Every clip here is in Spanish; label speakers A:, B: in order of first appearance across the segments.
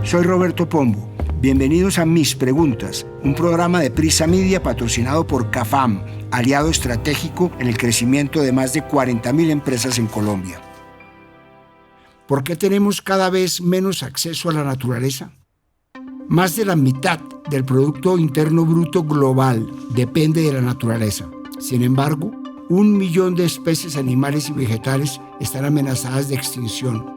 A: Soy Roberto Pombo. Bienvenidos a Mis Preguntas, un programa de Prisa Media patrocinado por CAFAM, aliado estratégico en el crecimiento de más de 40.000 empresas en Colombia. ¿Por qué tenemos cada vez menos acceso a la naturaleza? Más de la mitad del Producto Interno Bruto global depende de la naturaleza. Sin embargo, 1 millón de especies animales y vegetales están amenazadas de extinción.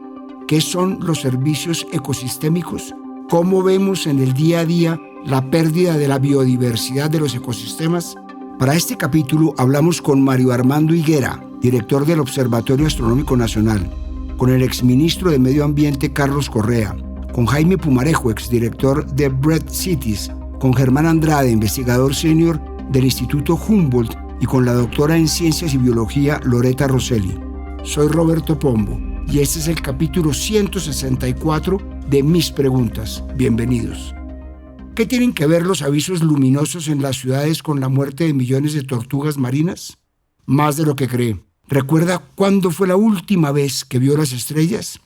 A: ¿Qué son los servicios ecosistémicos? ¿Cómo vemos en el día a día la pérdida de la biodiversidad de los ecosistemas? Para este capítulo hablamos con Mario Armando Higuera, director del Observatorio Astronómico Nacional, con el exministro de Medio Ambiente Carlos Correa, con Jaime Pumarejo, exdirector de Bread Cities, con Germán Andrade, investigador senior del Instituto Humboldt, y con la doctora en Ciencias y Biología Loretta Rosselli. Soy Roberto Pombo y este es el capítulo 164 de Mis Preguntas. Bienvenidos. ¿Qué tienen que ver los avisos luminosos en las ciudades con la muerte de millones de tortugas marinas? Más de lo que cree. ¿Recuerda cuándo fue la última vez que vio las estrellas?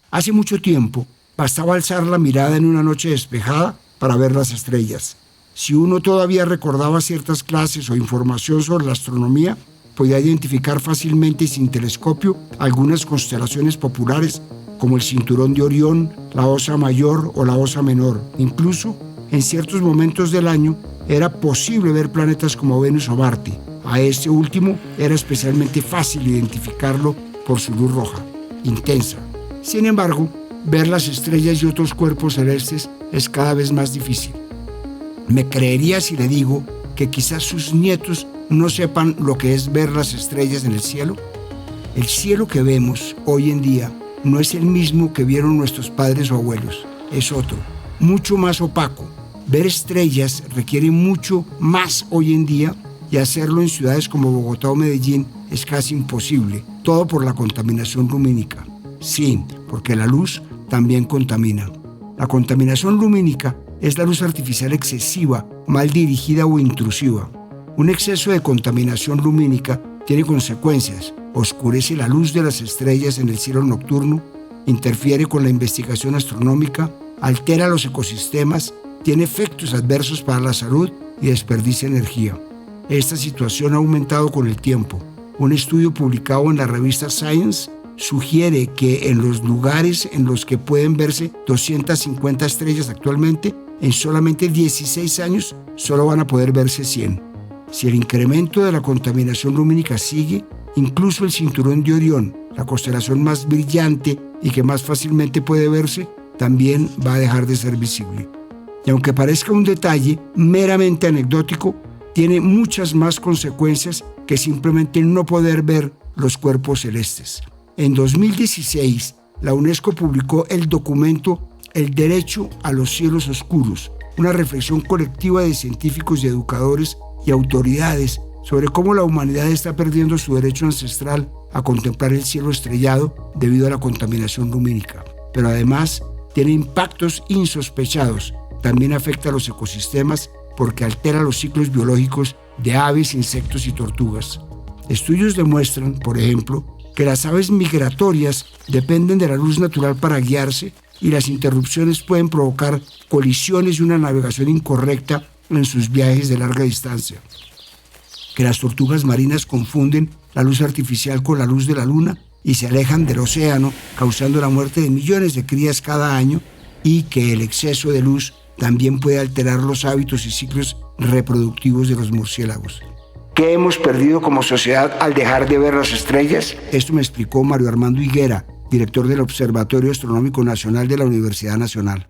A: Hace mucho tiempo, bastaba alzar la mirada en una noche despejada para ver las estrellas. Si uno todavía recordaba ciertas clases o información sobre la astronomía, podía identificar fácilmente y sin telescopio algunas constelaciones populares como el Cinturón de Orión, la Osa Mayor o la Osa Menor. Incluso, en ciertos momentos del año, era posible ver planetas como Venus o Marte. A este último era especialmente fácil identificarlo por su luz roja, intensa. Sin embargo, ver las estrellas y otros cuerpos celestes es cada vez más difícil. ¿Me creería si le digo que quizás sus nietos no sepan lo que es ver las estrellas en el cielo? El cielo que vemos hoy en día no es el mismo que vieron nuestros padres o abuelos. Es otro, mucho más opaco. Ver estrellas requiere mucho más hoy en día y hacerlo en ciudades como Bogotá o Medellín es casi imposible. Todo por la contaminación lumínica. Sí, porque la luz también contamina. La contaminación lumínica es la luz artificial excesiva, mal dirigida o intrusiva. Un exceso de contaminación lumínica tiene consecuencias. Oscurece la luz de las estrellas en el cielo nocturno, interfiere con la investigación astronómica, altera los ecosistemas, tiene efectos adversos para la salud y desperdicia energía. Esta situación ha aumentado con el tiempo. Un estudio publicado en la revista Science sugiere que en los lugares en los que pueden verse 250 estrellas actualmente, en solamente 16 años solo van a poder verse 100. Si el incremento de la contaminación lumínica sigue, incluso el Cinturón de Orión, la constelación más brillante y que más fácilmente puede verse, también va a dejar de ser visible. Y aunque parezca un detalle meramente anecdótico, tiene muchas más consecuencias que simplemente no poder ver los cuerpos celestes. En 2016, la UNESCO publicó el documento El derecho a los cielos oscuros, una reflexión colectiva de científicos y educadores y autoridades sobre cómo la humanidad está perdiendo su derecho ancestral a contemplar el cielo estrellado debido a la contaminación lumínica. Pero además tiene impactos insospechados. También afecta a los ecosistemas porque altera los ciclos biológicos de aves, insectos y tortugas. Estudios demuestran, por ejemplo, que las aves migratorias dependen de la luz natural para guiarse y las interrupciones pueden provocar colisiones y una navegación incorrecta en sus viajes de larga distancia. Que las tortugas marinas confunden la luz artificial con la luz de la luna y se alejan del océano, causando la muerte de millones de crías cada año, y que el exceso de luz también puede alterar los hábitos y ciclos reproductivos de los murciélagos. ¿Qué hemos perdido como sociedad al dejar de ver las estrellas? Esto me explicó Mario Armando Higuera, director del Observatorio Astronómico Nacional de la Universidad Nacional.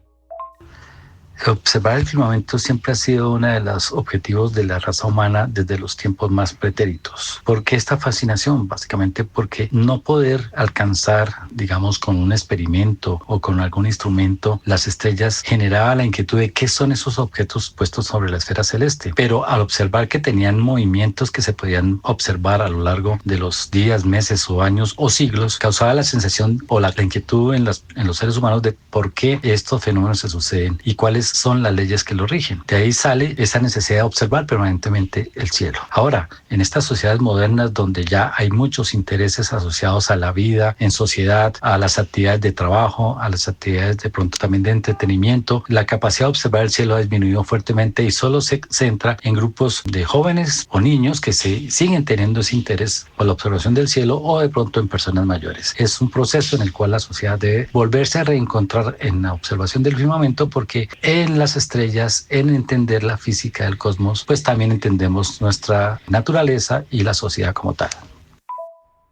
B: Observar el firmamento siempre ha sido uno de los objetivos de la raza humana desde los tiempos más pretéritos. ¿Por qué esta fascinación? Básicamente porque no poder alcanzar, digamos, con un experimento o con algún instrumento las estrellas generaba la inquietud de qué son esos objetos puestos sobre la esfera celeste. Pero al observar que tenían movimientos que se podían observar a lo largo de los días, meses o años o siglos, causaba la sensación o la inquietud en los seres humanos de por qué estos fenómenos se suceden y cuáles son las leyes que lo rigen. De ahí sale esa necesidad de observar permanentemente el cielo. Ahora, en estas sociedades modernas donde ya hay muchos intereses asociados a la vida en sociedad, a las actividades de trabajo, a las actividades de pronto también de entretenimiento, la capacidad de observar el cielo ha disminuido fuertemente y solo se centra en grupos de jóvenes o niños que siguen teniendo ese interés por la observación del cielo o de pronto en personas mayores. Es un proceso en el cual la sociedad debe volverse a reencontrar en la observación del firmamento, porque en las estrellas, en entender la física del cosmos, pues también entendemos nuestra naturaleza y la sociedad como tal.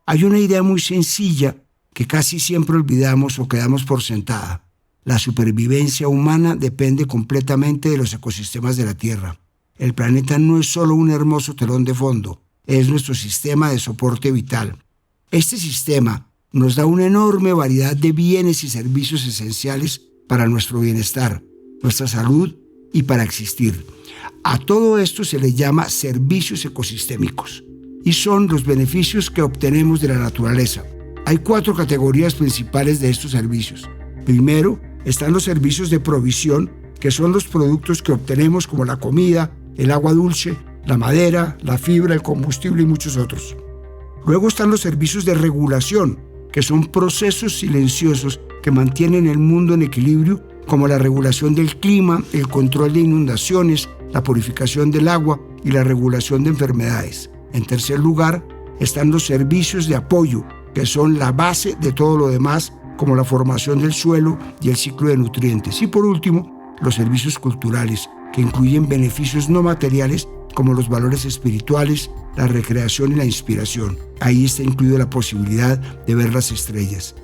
A: Hay una idea muy sencilla que casi siempre olvidamos o quedamos por sentada. La supervivencia humana depende completamente de los ecosistemas de la Tierra. El planeta no es solo un hermoso telón de fondo, es nuestro sistema de soporte vital. Este sistema nos da una enorme variedad de bienes y servicios esenciales para nuestro bienestar, nuestra salud y para existir. A todo esto se le llama servicios ecosistémicos y son los beneficios que obtenemos de la naturaleza. Hay 4 categorías principales de estos servicios. Primero, están los servicios de provisión, que son los productos que obtenemos como la comida, el agua dulce, la madera, la fibra, el combustible y muchos otros. Luego están los servicios de regulación, que son procesos silenciosos que mantienen el mundo en equilibrio, como la regulación del clima, el control de inundaciones, la purificación del agua y la regulación de enfermedades. En tercer lugar, están los servicios de apoyo, que son la base de todo lo demás, como la formación del suelo y el ciclo de nutrientes. Y por último, los servicios culturales, que incluyen beneficios no materiales como los valores espirituales, la recreación y la inspiración. Ahí está incluida la posibilidad de ver las estrellas.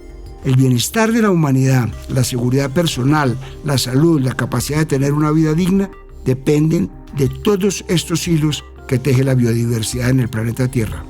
A: El bienestar de la humanidad, la seguridad personal, la salud, la capacidad de tener una vida digna, dependen de todos estos hilos que teje la biodiversidad en el planeta Tierra.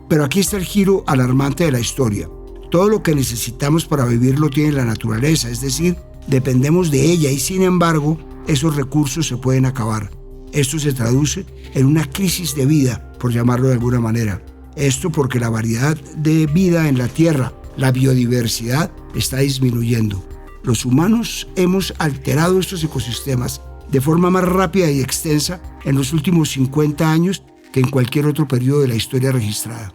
A: Pero aquí está el giro alarmante de la historia. Todo lo que necesitamos para vivir lo tiene la naturaleza, es decir, dependemos de ella y sin embargo, esos recursos se pueden acabar. Esto se traduce en una crisis de vida, por llamarlo de alguna manera. Esto porque la variedad de vida en la Tierra, la biodiversidad, está disminuyendo. Los humanos hemos alterado estos ecosistemas de forma más rápida y extensa en los últimos 50 años que en cualquier otro periodo de la historia registrada.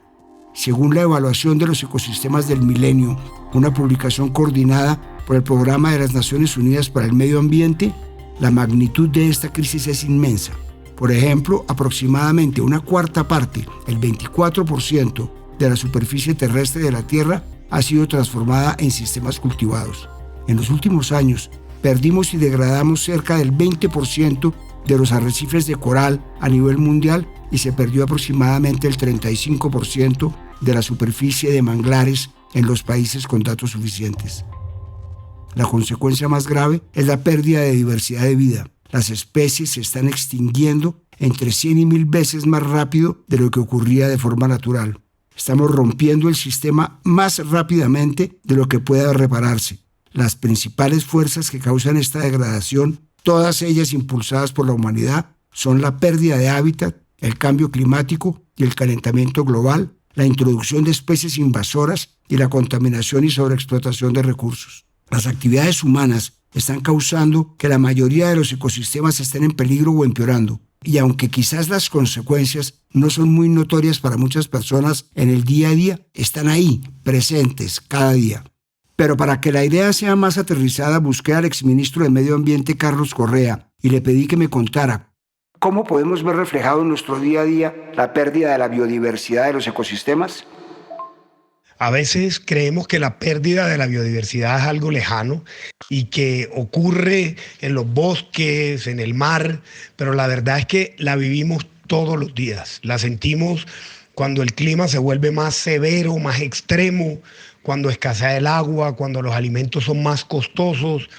A: Según la evaluación de los ecosistemas del milenio, una publicación coordinada por el Programa de las Naciones Unidas para el Medio Ambiente, la magnitud de esta crisis es inmensa. Por ejemplo, aproximadamente una cuarta parte, el 24% de la superficie terrestre de la Tierra, ha sido transformada en sistemas cultivados. En los últimos años, perdimos y degradamos cerca del 20% de los arrecifes de coral a nivel mundial y se perdió aproximadamente el 35% de la superficie de manglares en los países con datos suficientes. La consecuencia más grave es la pérdida de diversidad de vida. Las especies se están extinguiendo entre 100 y 1000 veces más rápido de lo que ocurría de forma natural. Estamos rompiendo el sistema más rápidamente de lo que pueda repararse. Las principales fuerzas que causan esta degradación, todas ellas impulsadas por la humanidad, son la pérdida de hábitat, el cambio climático y el calentamiento global, la introducción de especies invasoras y la contaminación y sobreexplotación de recursos. Las actividades humanas están causando que la mayoría de los ecosistemas estén en peligro o empeorando. Y aunque quizás las consecuencias no son muy notorias para muchas personas en el día a día, están ahí, presentes, cada día. Pero para que la idea sea más aterrizada, busqué al exministro de Medio Ambiente, Carlos Correa, y le pedí que me contara cómo podemos ver reflejado en nuestro día a día la pérdida de la biodiversidad de los ecosistemas.
C: A veces creemos que la pérdida de la biodiversidad es algo lejano y que ocurre en los bosques, en el mar, pero la verdad es que la vivimos todos los días. La sentimos cuando el clima se vuelve más severo, más extremo, cuando escasea el agua, cuando los alimentos son más costosos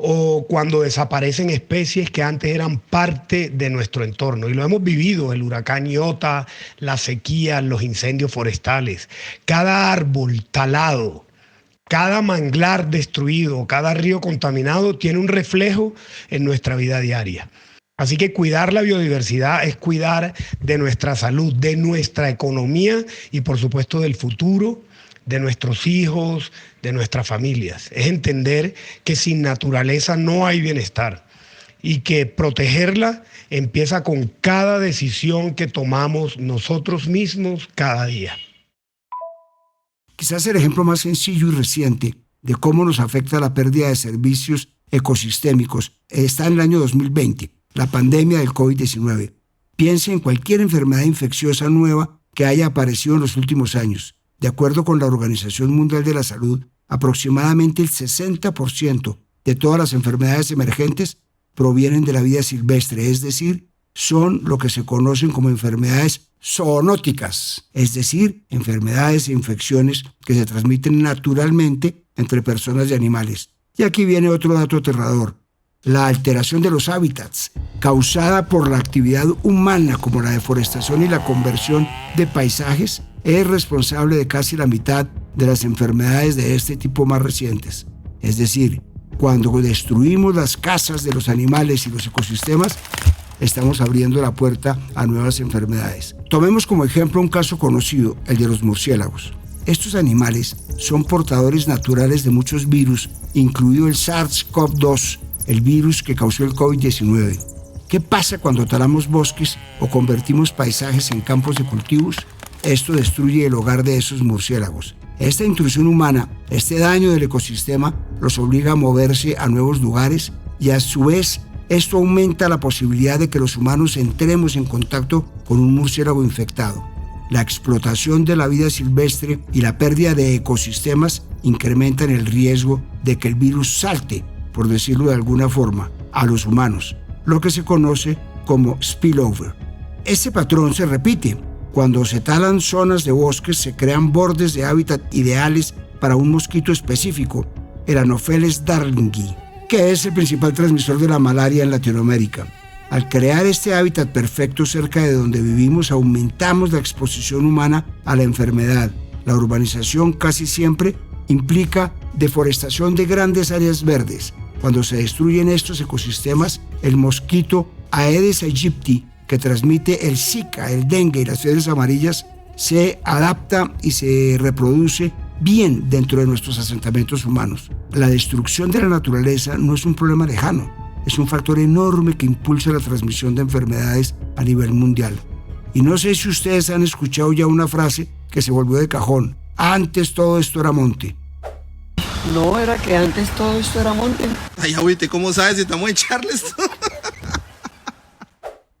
C: o cuando desaparecen especies que antes eran parte de nuestro entorno. Y lo hemos vivido, el huracán Iota, las sequías, los incendios forestales. Cada árbol talado, cada manglar destruido, cada río contaminado tiene un reflejo en nuestra vida diaria. Así que cuidar la biodiversidad es cuidar de nuestra salud, de nuestra economía y por supuesto del futuro de nuestros hijos, de nuestras familias. Es entender que sin naturaleza no hay bienestar y que protegerla empieza con cada decisión que tomamos nosotros mismos cada día.
A: Quizás el ejemplo más sencillo y reciente de cómo nos afecta la pérdida de servicios ecosistémicos está en el año 2020, la pandemia del COVID-19. Piense en cualquier enfermedad infecciosa nueva que haya aparecido en los últimos años. De acuerdo con la Organización Mundial de la Salud, aproximadamente el 60% de todas las enfermedades emergentes provienen de la vida silvestre, es decir, son lo que se conocen como enfermedades zoonóticas, es decir, enfermedades e infecciones que se transmiten naturalmente entre personas y animales. Y aquí viene otro dato aterrador. La alteración de los hábitats, causada por la actividad humana como la deforestación y la conversión de paisajes, es responsable de casi la mitad de las enfermedades de este tipo más recientes. Es decir, cuando destruimos las casas de los animales y los ecosistemas, estamos abriendo la puerta a nuevas enfermedades. Tomemos como ejemplo un caso conocido, el de los murciélagos. Estos animales son portadores naturales de muchos virus, incluido el SARS-CoV-2, el virus que causó el COVID-19. ¿Qué pasa cuando talamos bosques o convertimos paisajes en campos de cultivos? Esto destruye el hogar de esos murciélagos. Esta intrusión humana, este daño del ecosistema, los obliga a moverse a nuevos lugares y a su vez esto aumenta la posibilidad de que los humanos entremos en contacto con un murciélago infectado. La explotación de la vida silvestre y la pérdida de ecosistemas incrementan el riesgo de que el virus salte, por decirlo de alguna forma, a los humanos, lo que se conoce como spillover. Este patrón se repite. Cuando se talan zonas de bosques, se crean bordes de hábitat ideales para un mosquito específico, el Anopheles darlingii, que es el principal transmisor de la malaria en Latinoamérica. Al crear este hábitat perfecto cerca de donde vivimos, aumentamos la exposición humana a la enfermedad. La urbanización casi siempre implica deforestación de grandes áreas verdes. Cuando se destruyen estos ecosistemas, el mosquito Aedes aegypti, que transmite el Zika, el dengue y las fiebres amarillas, se adapta y se reproduce bien dentro de nuestros asentamientos humanos. La destrucción de la naturaleza no es un problema lejano, es un factor enorme que impulsa la transmisión de enfermedades a nivel mundial. Y no sé si ustedes han escuchado ya una frase que se volvió de cajón: antes todo esto era monte.
D: No, era que antes todo esto era monte.
E: Ay, ahorita, ¿cómo sabes si estamos en Charleston?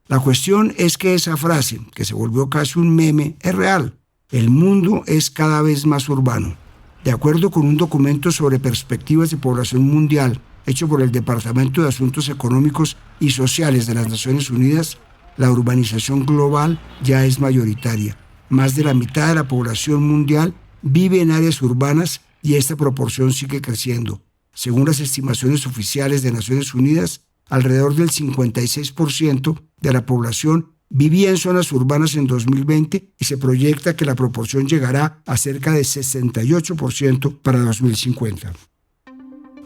A: La cuestión es que esa frase, que se volvió casi un meme, es real. El mundo es cada vez más urbano. De acuerdo con un documento sobre perspectivas de población mundial, hecho por el Departamento de Asuntos Económicos y Sociales de las Naciones Unidas, la urbanización global ya es mayoritaria. Más de la mitad de la población mundial vive en áreas urbanas y esta proporción sigue creciendo. Según las estimaciones oficiales de Naciones Unidas, alrededor del 56% de la población vivía en zonas urbanas en 2020 y se proyecta que la proporción llegará a cerca de 68% para 2050.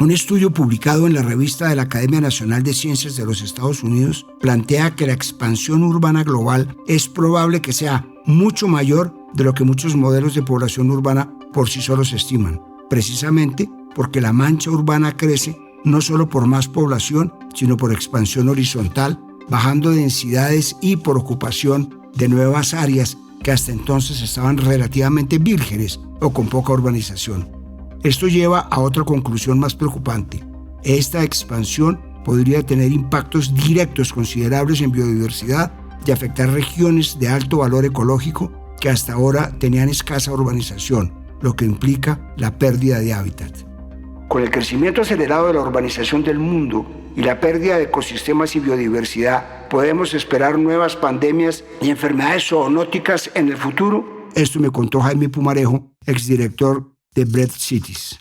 A: Un estudio publicado en la revista de la Academia Nacional de Ciencias de los Estados Unidos plantea que la expansión urbana global es probable que sea mucho mayor de lo que muchos modelos de población urbana por sí solos estiman, precisamente porque la mancha urbana crece no solo por más población, sino por expansión horizontal, bajando densidades y por ocupación de nuevas áreas que hasta entonces estaban relativamente vírgenes o con poca urbanización. Esto lleva a otra conclusión más preocupante. Esta expansión podría tener impactos directos considerables en biodiversidad y afectar regiones de alto valor ecológico que hasta ahora tenían escasa urbanización, lo que implica la pérdida de hábitat. Con el crecimiento acelerado de la urbanización del mundo y la pérdida de ecosistemas y biodiversidad, ¿podemos esperar nuevas pandemias y enfermedades zoonóticas en el futuro? Esto me contó Jaime Pumarejo, exdirector de Bread Cities.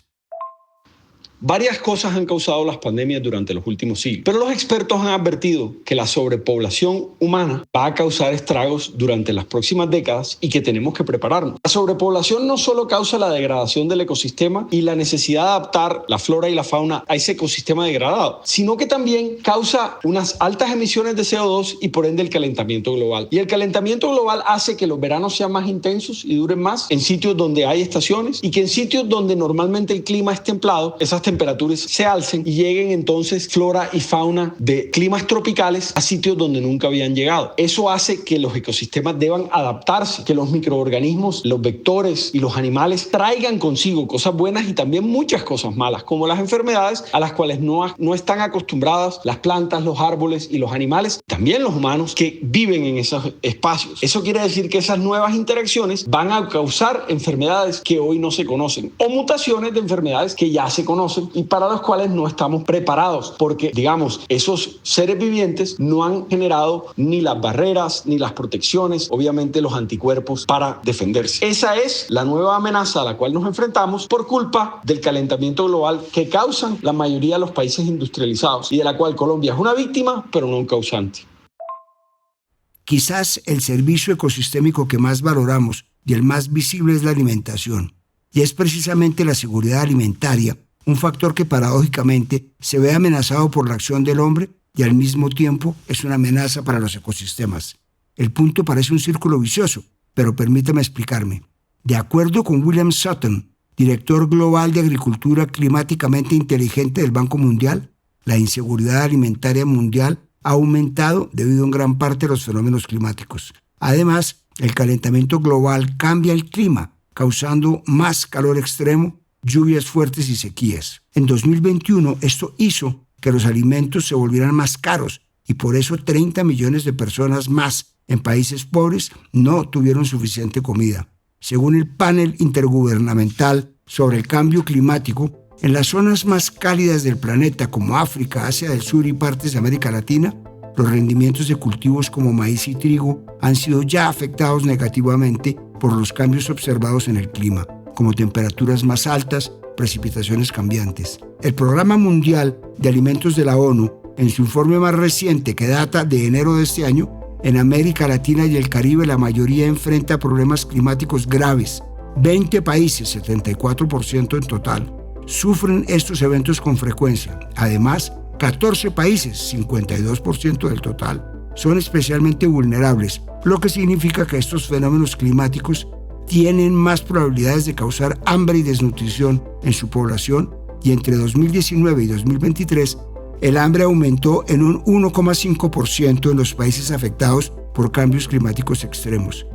F: Varias cosas han causado las pandemias durante los últimos siglos, pero los expertos han advertido que la sobrepoblación humana va a causar estragos durante las próximas décadas y que tenemos que prepararnos. La sobrepoblación no solo causa la degradación del ecosistema y la necesidad de adaptar la flora y la fauna a ese ecosistema degradado, sino que también causa unas altas emisiones de CO2 y por ende el calentamiento global. Y el calentamiento global hace que los veranos sean más intensos y duren más en sitios donde hay estaciones y que en sitios donde normalmente el clima es templado, esas temperaturas se alcen y lleguen entonces flora y fauna de climas tropicales a sitios donde nunca habían llegado. Eso hace que los ecosistemas deban adaptarse, que los microorganismos, los vectores y los animales traigan consigo cosas buenas y también muchas cosas malas, como las enfermedades a las cuales no están acostumbradas las plantas, los árboles y los animales, también los humanos que viven en esos espacios. Eso quiere decir que esas nuevas interacciones van a causar enfermedades que hoy no se conocen o mutaciones de enfermedades que ya se conocen y para los cuales no estamos preparados porque, digamos, esos seres vivientes no han generado ni las barreras ni las protecciones, obviamente los anticuerpos para defenderse. Esa es la nueva amenaza a la cual nos enfrentamos por culpa del calentamiento global que causan la mayoría de los países industrializados y de la cual Colombia es una víctima, pero no un causante.
A: Quizás el servicio ecosistémico que más valoramos y el más visible es la alimentación. Y es precisamente la seguridad alimentaria, un factor que paradójicamente se ve amenazado por la acción del hombre y al mismo tiempo es una amenaza para los ecosistemas. El punto parece un círculo vicioso, pero permítame explicarme. De acuerdo con William Sutton, director global de Agricultura Climáticamente Inteligente del Banco Mundial, la inseguridad alimentaria mundial ha aumentado debido en gran parte a los fenómenos climáticos. Además, el calentamiento global cambia el clima, causando más calor extremo, lluvias fuertes y sequías. En 2021, esto hizo que los alimentos se volvieran más caros y por eso 30 millones de personas más en países pobres no tuvieron suficiente comida. Según el panel intergubernamental sobre el cambio climático, en las zonas más cálidas del planeta como África, Asia del Sur y partes de América Latina, los rendimientos de cultivos como maíz y trigo han sido ya afectados negativamente por los cambios observados en el clima, como temperaturas más altas, precipitaciones cambiantes. El Programa Mundial de Alimentos de la ONU, en su informe más reciente que data de enero de este año, en América Latina y el Caribe la mayoría enfrenta problemas climáticos graves. 20 países, 74% en total, sufren estos eventos con frecuencia. Además, 14 países, 52% del total, son especialmente vulnerables, lo que significa que estos fenómenos climáticos tienen más probabilidades de causar hambre y desnutrición en su población y entre 2019 y 2023 el hambre aumentó en un 1,5% en los países afectados por cambios climáticos extremos.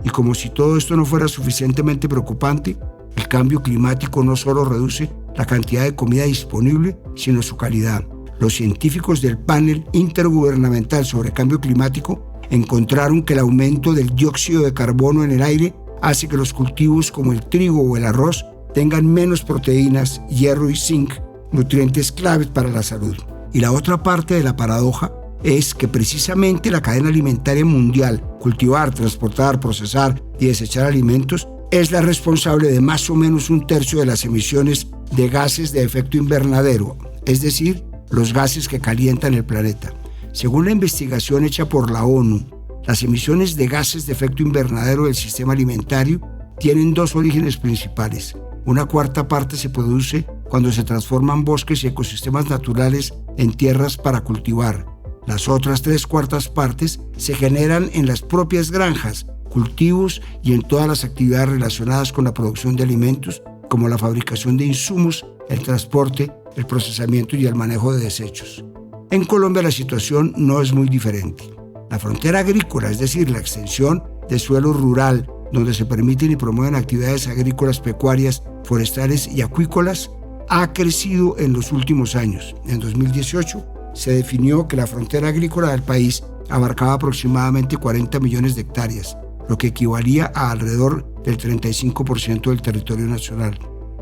A: Y como si todo esto no fuera suficientemente preocupante, el cambio climático no solo reduce la cantidad de comida disponible, sino su calidad. Los científicos del panel intergubernamental sobre cambio climático encontraron que el aumento del dióxido de carbono en el aire hace que los cultivos como el trigo o el arroz tengan menos proteínas, hierro y zinc, nutrientes claves para la salud. Y la otra parte de la paradoja es que precisamente la cadena alimentaria mundial, cultivar, transportar, procesar y desechar alimentos, es la responsable de más o menos un tercio de las emisiones de gases de efecto invernadero, es decir, los gases que calientan el planeta. Según la investigación hecha por la ONU, las emisiones de gases de efecto invernadero del sistema alimentario tienen dos orígenes principales. Una cuarta parte se produce cuando se transforman bosques y ecosistemas naturales en tierras para cultivar. Las otras 3/4 partes se generan en las propias granjas, cultivos y en todas las actividades relacionadas con la producción de alimentos, como la fabricación de insumos, el transporte, el procesamiento y el manejo de desechos. En Colombia la situación no es muy diferente. La frontera agrícola, es decir, la extensión de suelo rural, donde se permiten y promueven actividades agrícolas, pecuarias, forestales y acuícolas, ha crecido en los últimos años. En 2018 se definió que la frontera agrícola del país abarcaba aproximadamente 40 millones de hectáreas, lo que equivalía a alrededor del 35% del territorio nacional.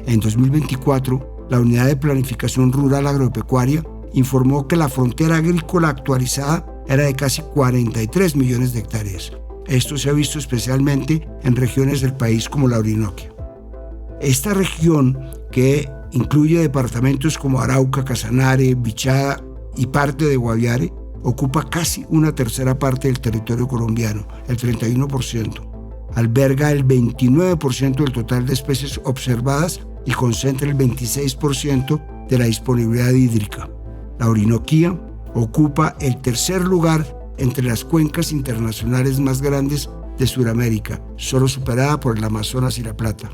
A: En 2024, la Unidad de Planificación Rural Agropecuaria informó que la frontera agrícola actualizada era de casi 43 millones de hectáreas. Esto se ha visto especialmente en regiones del país como la Orinoquia. Esta región, que incluye departamentos como Arauca, Casanare, Bichada y parte de Guaviare, ocupa casi una tercera parte del territorio colombiano, el 31%. Alberga el 29% del total de especies observadas y concentra el 26% de la disponibilidad hídrica. La Orinoquía ocupa el tercer lugar entre las cuencas internacionales más grandes de Sudamérica, solo superada por el Amazonas y La Plata.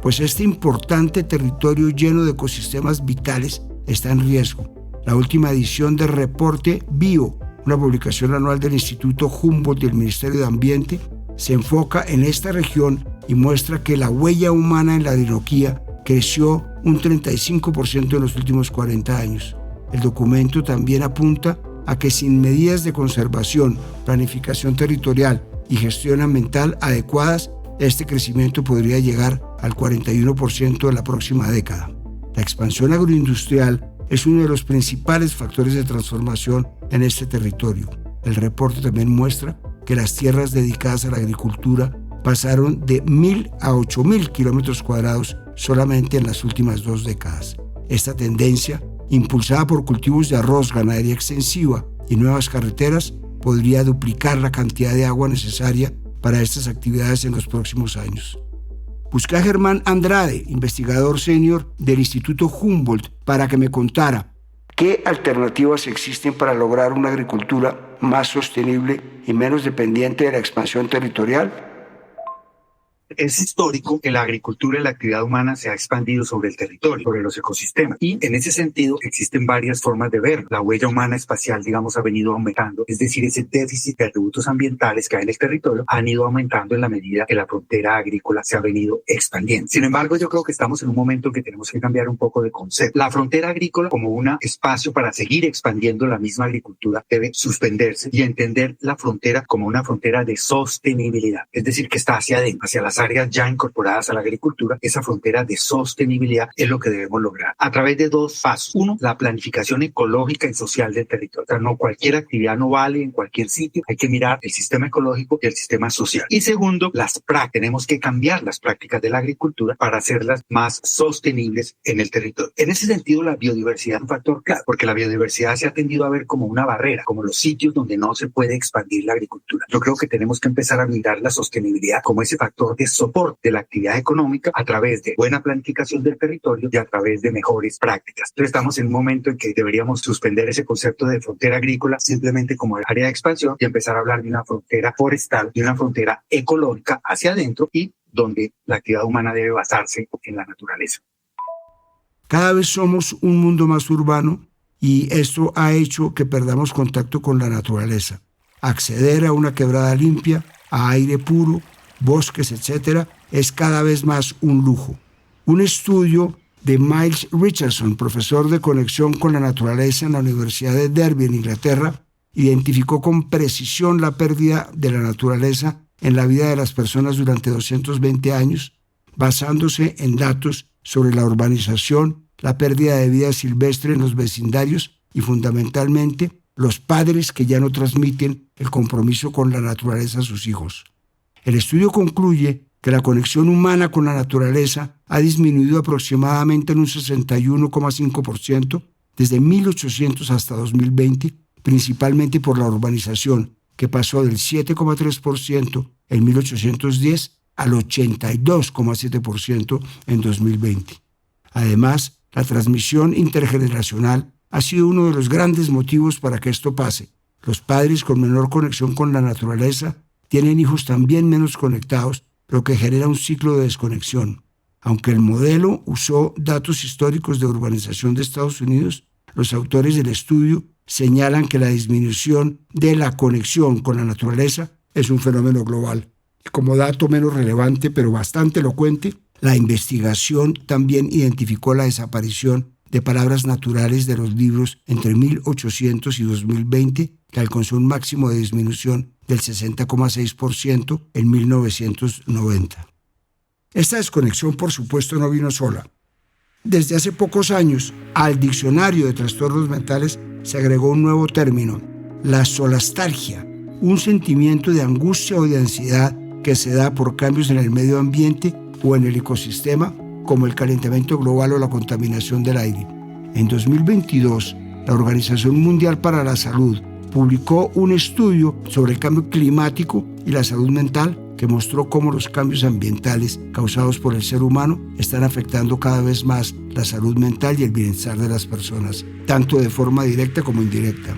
A: Pues este importante territorio lleno de ecosistemas vitales está en riesgo. La última edición del Reporte Bio, una publicación anual del Instituto Humboldt del Ministerio de Ambiente, se enfoca en esta región y muestra que la huella humana en la Orinoquía creció un 35% en los últimos 40 años. El documento también apunta a que sin medidas de conservación, planificación territorial y gestión ambiental adecuadas, este crecimiento podría llegar al 41% en la próxima década. La expansión agroindustrial es uno de los principales factores de transformación en este territorio. El reporte también muestra que las tierras dedicadas a la agricultura pasaron de 1.000 a 8.000 kilómetros cuadrados solamente en las últimas 2 décadas. Esta tendencia, impulsada por cultivos de arroz, ganadería extensiva y nuevas carreteras, podría duplicar la cantidad de agua necesaria para estas actividades en los próximos años. Busqué a Germán Andrade, investigador senior del Instituto Humboldt, para que me contara qué alternativas existen para lograr una agricultura más sostenible y menos dependiente de la expansión territorial.
G: Es histórico que la agricultura y la actividad humana se ha expandido sobre el territorio, sobre los ecosistemas. Y en ese sentido existen varias formas de ver. La huella humana espacial, ha venido aumentando. Es decir, ese déficit de atributos ambientales que hay en el territorio han ido aumentando en la medida que la frontera agrícola se ha venido expandiendo. Sin embargo, yo creo que estamos en un momento en que tenemos que cambiar un poco de concepto. La frontera agrícola como un espacio para seguir expandiendo la misma agricultura debe suspenderse y entender la frontera como una frontera de sostenibilidad. Es decir, que está hacia adentro, hacia las áreas ya incorporadas a la agricultura. Esa frontera de sostenibilidad es lo que debemos lograr a través de 2 pasos. Uno, la planificación ecológica y social del territorio. O sea, no cualquier actividad no vale en cualquier sitio. Hay que mirar el sistema ecológico y el sistema social. Y segundo, las prácticas. Tenemos que cambiar las prácticas de la agricultura para hacerlas más sostenibles en el territorio. En ese sentido, la biodiversidad es un factor clave, porque la biodiversidad se ha tendido a ver como una barrera, como los sitios donde no se puede expandir la agricultura. Yo creo que tenemos que empezar a mirar la sostenibilidad como ese factor de soporte de la actividad económica a través de buena planificación del territorio y a través de mejores prácticas. Entonces estamos en un momento en que deberíamos suspender ese concepto de frontera agrícola simplemente como área de expansión y empezar a hablar de una frontera forestal, de una frontera ecológica hacia adentro y donde la actividad humana debe basarse en la naturaleza.
A: Cada vez somos un mundo más urbano y esto ha hecho que perdamos contacto con la naturaleza. Acceder a una quebrada limpia, a aire puro, bosques, etc., es cada vez más un lujo. Un estudio de Miles Richardson, profesor de conexión con la naturaleza en la Universidad de Derby, en Inglaterra, identificó con precisión la pérdida de la naturaleza en la vida de las personas durante 220 años, basándose en datos sobre la urbanización, la pérdida de vida silvestre en los vecindarios y, fundamentalmente, los padres que ya no transmiten el compromiso con la naturaleza a sus hijos. El estudio concluye que la conexión humana con la naturaleza ha disminuido aproximadamente en un 61,5% desde 1800 hasta 2020, principalmente por la urbanización, que pasó del 7,3% en 1810 al 82,7% en 2020. Además, la transmisión intergeneracional ha sido uno de los grandes motivos para que esto pase. Los padres con menor conexión con la naturaleza tienen hijos también menos conectados, lo que genera un ciclo de desconexión. Aunque el modelo usó datos históricos de urbanización de Estados Unidos, los autores del estudio señalan que la disminución de la conexión con la naturaleza es un fenómeno global. Como dato menos relevante, pero bastante elocuente, la investigación también identificó la desaparición de palabras naturales de los libros entre 1800 y 2020, que alcanzó un máximo de disminución del 60,6% en 1990. Esta desconexión, por supuesto, no vino sola. Desde hace pocos años, al diccionario de trastornos mentales se agregó un nuevo término, la solastalgia, un sentimiento de angustia o de ansiedad que se da por cambios en el medio ambiente o en el ecosistema como el calentamiento global o la contaminación del aire. En 2022, la Organización Mundial para la Salud publicó un estudio sobre el cambio climático y la salud mental que mostró cómo los cambios ambientales causados por el ser humano están afectando cada vez más la salud mental y el bienestar de las personas, tanto de forma directa como indirecta.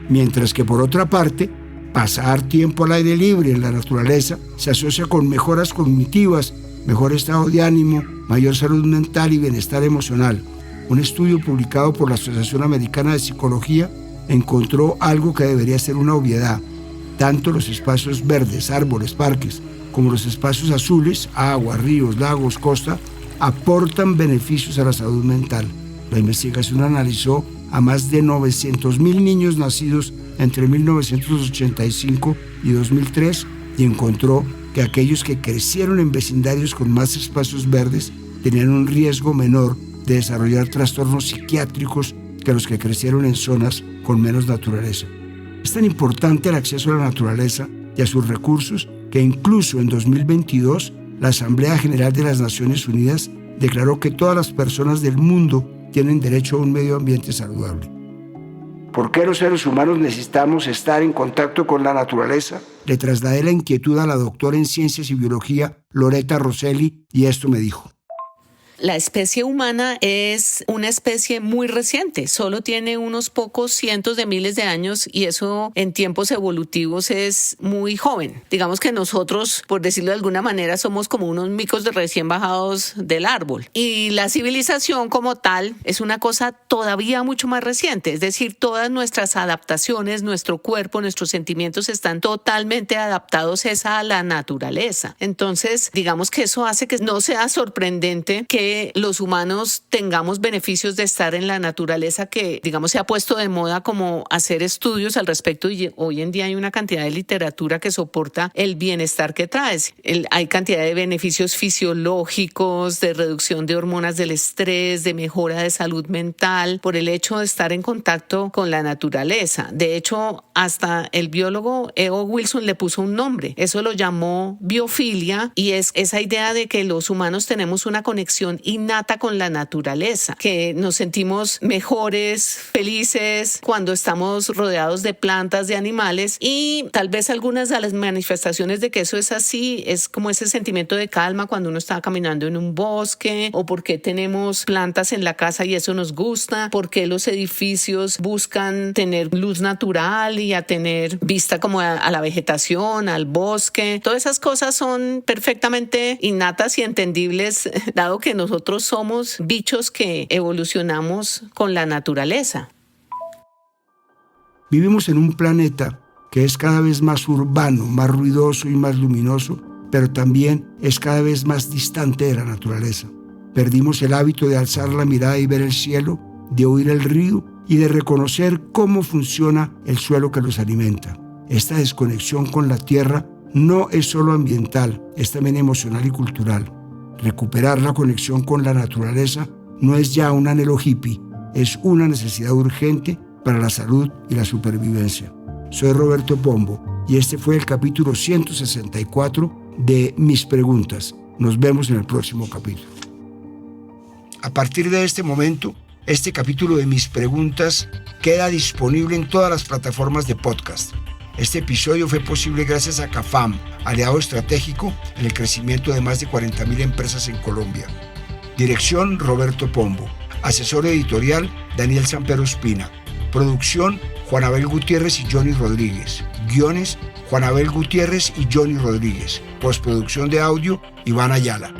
A: Mientras que por otra parte, pasar tiempo al aire libre en la naturaleza se asocia con mejoras cognitivas, mejor estado de ánimo, mayor salud mental y bienestar emocional. Un estudio publicado por la Asociación Americana de Psicología encontró algo que debería ser una obviedad. Tanto los espacios verdes, árboles, parques, como los espacios azules, agua, ríos, lagos, costa, aportan beneficios a la salud mental. La investigación analizó a más de 900.000 niños nacidos entre 1985 y 2003 y encontró que aquellos que crecieron en vecindarios con más espacios verdes tenían un riesgo menor de desarrollar trastornos psiquiátricos que los que crecieron en zonas con menos naturaleza. Es tan importante el acceso a la naturaleza y a sus recursos que incluso en 2022 la Asamblea General de las Naciones Unidas declaró que todas las personas del mundo tienen derecho a un medio ambiente saludable. ¿Por qué los seres humanos necesitamos estar en contacto con la naturaleza? Le trasladé la inquietud a la doctora en Ciencias y Biología, Loretta Rosselli, y esto me dijo.
H: La especie humana es una especie muy reciente, solo tiene unos pocos cientos de miles de años y eso en tiempos evolutivos es muy joven. Digamos que nosotros, por decirlo de alguna manera, somos como unos micos de recién bajados del árbol. Y la civilización como tal es una cosa todavía mucho más reciente, es decir, todas nuestras adaptaciones, nuestro cuerpo, nuestros sentimientos están totalmente adaptados a la naturaleza. Entonces, digamos que eso hace que no sea sorprendente que los humanos tengamos beneficios de estar en la naturaleza, que digamos se ha puesto de moda como hacer estudios al respecto y hoy en día hay una cantidad de literatura que soporta el bienestar que trae. Hay cantidad de beneficios fisiológicos, de reducción de hormonas del estrés, de mejora de salud mental por el hecho de estar en contacto con la naturaleza. De hecho, hasta el biólogo E.O. Wilson le puso un nombre. Eso lo llamó biofilia y es esa idea de que los humanos tenemos una conexión innata con la naturaleza, que nos sentimos mejores, felices cuando estamos rodeados de plantas, de animales, y tal vez algunas de las manifestaciones de que eso es así es como ese sentimiento de calma cuando uno está caminando en un bosque, o porque tenemos plantas en la casa y eso nos gusta, porque los edificios buscan tener luz natural y a tener vista como a la vegetación, al bosque. Todas esas cosas son perfectamente innatas y entendibles, dado que nosotros somos bichos que evolucionamos con la naturaleza.
A: Vivimos en un planeta que es cada vez más urbano, más ruidoso y más luminoso, pero también es cada vez más distante de la naturaleza. Perdimos el hábito de alzar la mirada y ver el cielo, de oír el río y de reconocer cómo funciona el suelo que los alimenta. Esta desconexión con la tierra no es solo ambiental, es también emocional y cultural. Recuperar la conexión con la naturaleza no es ya un anhelo hippie, es una necesidad urgente para la salud y la supervivencia. Soy Roberto Pombo y este fue el capítulo 164 de Mis Preguntas. Nos vemos en el próximo capítulo. A partir de este momento, este capítulo de Mis Preguntas queda disponible en todas las plataformas de podcast. Este episodio fue posible gracias a CAFAM, aliado estratégico en el crecimiento de más de 40.000 empresas en Colombia. Dirección: Roberto Pombo. Asesor editorial: Daniel Sampero Espina. Producción: Juan Abel Gutiérrez y Johnny Rodríguez. Guiones: Juan Abel Gutiérrez y Johnny Rodríguez. Postproducción de audio: Iván Ayala.